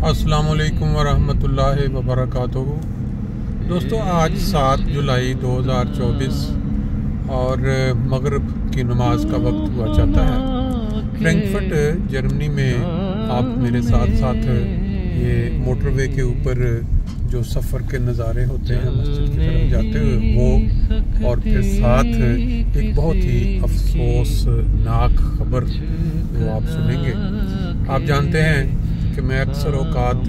अस्सलाम वालेकुम वरहमतुल्लाहि वबरकातुहू। दोस्तों, आज 7 जुलाई 2024 और मगरिब की नमाज का वक्त हुआ चाहता है। फ्रैंकफर्ट जर्मनी में आप मेरे साथ साथ ये मोटरवे के ऊपर जो सफ़र के नज़ारे होते हैं मस्जिद की तरफ जाते हुए वो, और फिर साथ एक बहुत ही अफसोसनाक खबर वो आप सुनेंगे। आप जानते हैं कि मैं अक्सर औकात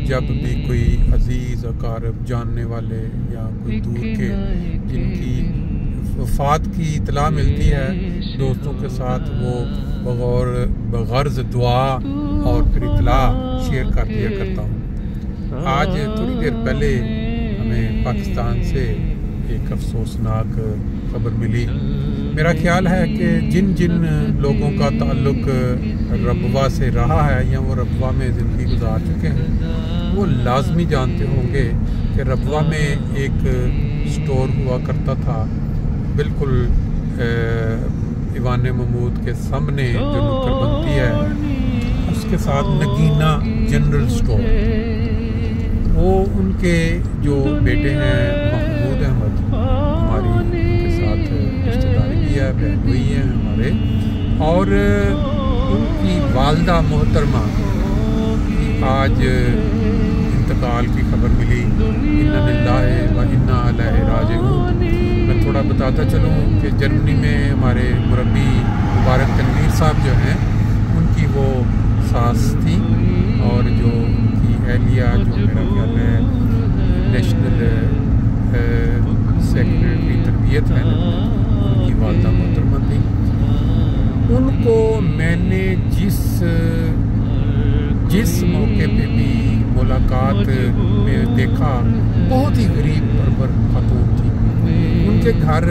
जब भी कोई अजीज़ अकारब जानने वाले या कोई दूर के जिनकी वफ़ात की इतला मिलती है, दोस्तों के साथ वो बग़र्ज़ दुआ और फिर इतला शेयर कर दिया करता हूँ। आज थोड़ी देर पहले हमें पाकिस्तान से एक अफसोसनाक खबर मिली। मेरा ख्याल है कि जिन जिन लोगों का ताल्लुक रबवा से रहा है या वो रबवा में ज़िंदगी गुजार चुके हैं, वो लाजमी जानते होंगे कि रबवा में एक स्टोर हुआ करता था बिल्कुल ईवान महमूद के सामने जो नुक्कड़ बनती है उसके साथ नगीना जनरल स्टोर। वो उनके जो बेटे हैं महमूद अहमद, हमारी उनके साथ रिश्तेदारी भी है, बहन हुई है हमारे, और उनकी वालदा मोहतरमा की आज इंतकाल की खबर मिली। इन्ना लिल्लाहि व इन्ना इलैहि राजिऊन। मैं थोड़ा बताता चलूँ कि जर्मनी में हमारे मुरब्बी मुबारक तनवीर साहब जो हैं उनकी वो सास थी, और जो उनकी एहलिया जो मेरा ख्याल है नेशनल सेक्रेटरी तरबियत है, उनकी वालदा मोहतरमा थी। उनको मैंने जिस मौके पे भी मुलाकात में देखा, बहुत ही गरीब परवर खातून थी। उनके घर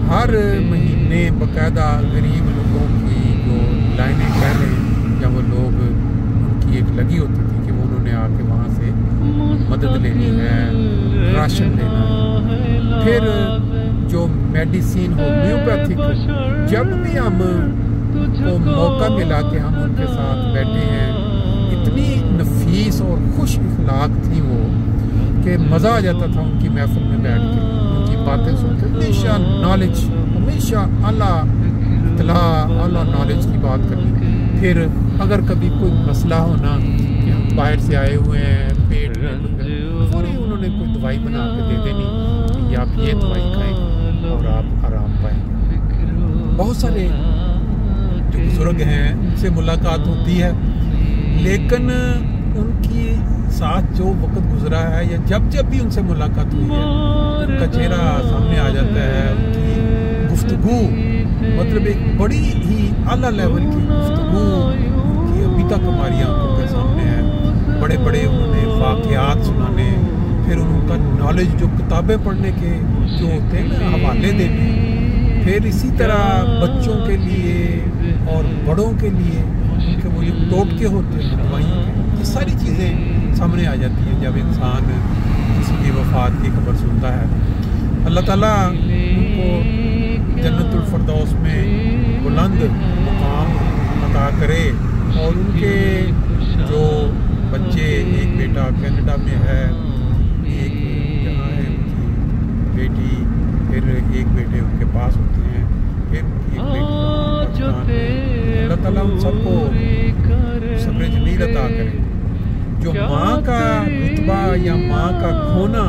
हर महीने बाकायदा गरीब लोगों की जो लाइनें कह लें या वो लोग उनकी एक लगी होती थी कि वो उन्होंने आके वहाँ से मदद लेनी है, राशन लेना है। फिर जो मेडिसिन होम्योपैथिक, जब भी हम को मौका मिला कि हम उनके साथ बैठे हैं, इतनी नफीस और खुश इखलाक थी वो कि मज़ा आ जाता था उनकी महफिल में बैठ के, उनकी बातें सुनकर। हमेशा नॉलेज, हमेशा आला इत्तला, आला नॉलेज की बात करनी। फिर अगर कभी कोई मसला होना कि हम बाहर से आए हुए हैं, पेट में फौरी उन्होंने कोई दवाई बना के दे देनी कि आप ये दवाई खाएं और आप आराम पाएं। बहुत सारे जो बुजुर्ग हैं उनसे मुलाकात होती है, लेकिन उनकी साथ जो वक्त गुजरा है या जब भी उनसे मुलाकात हुई है, उनका चेहरा सामने आ जाता है। उनकी गुफ्तगू मतलब एक बड़ी ही आला लेवल की गुफ्तगू उनकी अभी तक हमारी आंखों के सामने है। बड़े बड़े उन्होंने वाक़यात सुनाने, फिर उनका नॉलेज जो किताबें पढ़ने के जो होते हैं ना, हवाले देने, फिर इसी तरह बच्चों के लिए और बड़ों के लिए उनके वो जो टोटके होते हैं दवाइयों के, ये सारी चीज़ें सामने आ जाती हैं जब इंसान किसी की वफ़ात की खबर सुनता है। अल्लाह ताला उनको जन्नतुल फिरदौस में बुलंद मुकाम अता करे, और उनके जो बच्चे, एक बेटा कनाडा में है, एक यहाँ है उनकी बेटी, फिर एक बेटे उनके पास होते हैं, फिर उनकी एक बेटी पाकिस्तान में। अल्लाह ताला उन सबको सब्र जमील अता करे। जो माँ का रुतबा या माँ का खोना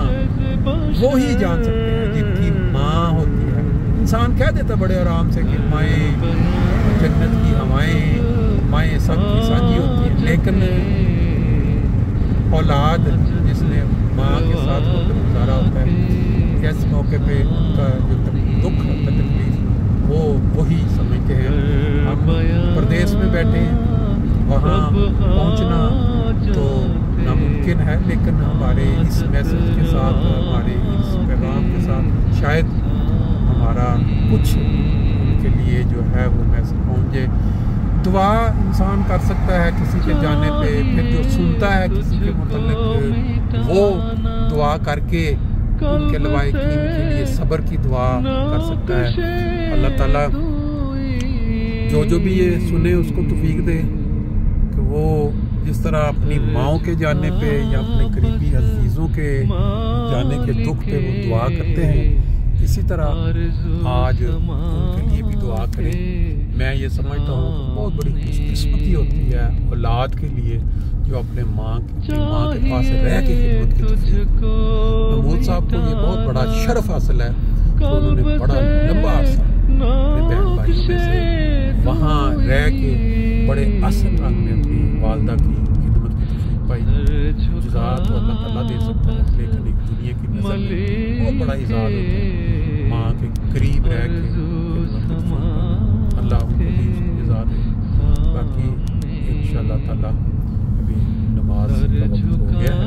वो ही जान सकते हैं जिनकी माँ होती है। इंसान कह देता बड़े आराम से कि माएँ जन्नत की हवाएं, माएँ सब की साझी होती हैं, लेकिन औलाद जिसने माँ के साथ वक्त गुजारा होता है, इस मौके पे उनका जो दुख तकलीफ वो वही समझते हैं। हम प्रदेश में बैठे हैं, वहाँ पहुँचना तो नामुमकिन है, लेकिन हमारे इस मैसेज के साथ, हमारे इस पैगाम के साथ शायद हमारा कुछ उनके लिए जो है वो मैसेज पहुँचे। दुआ इंसान कर सकता है किसी के जाने पे, फिर जो सुनता है किसी के मुतल्लिक वो दुआ करके उनके लवाहिकीन के लिए सब्र की दुआ कर सकता है। अल्लाह ताला जो भी ये सुने उसको तौफीक दे कि वो جس طرح اپنی ماؤں کے جانے پہ یا اپنے قریبی عزیزوں کے جانے کے دکھ پہ وہ دعا کرتے ہیں، اسی طرح آج ان کے لیے بھی دعا کریں۔ میں یہ سمجھتا ہوں کہ بہت بڑی خوش قسمتی ہوتی ہے اولاد کے لیے جو اپنے ماں کے پاس رہ کے خدمت کی توفیق۔ محمود صاحب کو یہ بہت بڑا شرف حاصل ہے کہ انہوں نے بڑا لمبا عرصہ اپنے بہن بھائیوں میں سے وہاں رہ کے بڑے آسان رنگ میں اپنی والدہ کی خدمت کی توفیق پائی۔ جزات تو اللہ تعالیٰ دے سکتا ہے، لیکن ایک دنیا کی نظر میں بہت بڑا اعزاز ہوتا ہے ماں کے قریب رہ کے خدمت کی توفیق پائی۔ اللہ ان کو بھی اس کو جزا دے۔ باقی انشاءاللہ تعالیٰ ابھی نماز کا وقت ہو گیا ہے۔